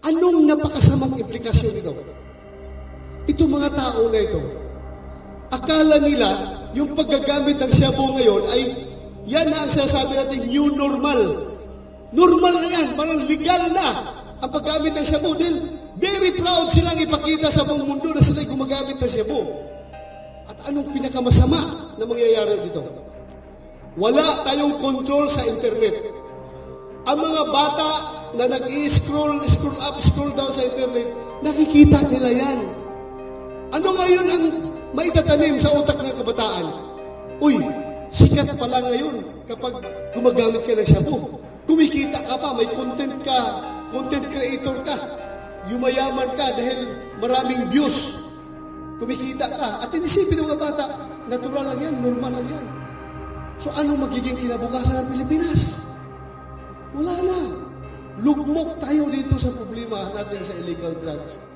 Anong napakasamang implikasyon nito? Itong mga tao na ito, akala nila yung paggagamit ng shabu ngayon ay yan na ang sinasabi natin new normal. Normal na yan, parang legal na ang paggamit ng shabu. Then, very proud silang ipakita sa buong mundo na sila'y gumagamit ng shabu. At anong pinakamasama na mangyayari dito? Wala tayong control sa internet. Ang mga bata na nag-i-scroll up, scroll down sa internet, nakikita nila yan. Ano ngayon ang maitatanim sa utak ng kabataan? Uy, sikat pala ngayon kapag gumagamit ka ng shabu. Kumikita ka pa, may content ka, content creator ka, yumayaman ka dahil maraming views. Kumikita ka. At inisipin ng mga bata, natural lang yan, normal lang yan. So ano magiging kinabukasan ng Pilipinas? Wala na. Lugmok tayo dito sa problema natin sa illegal drugs.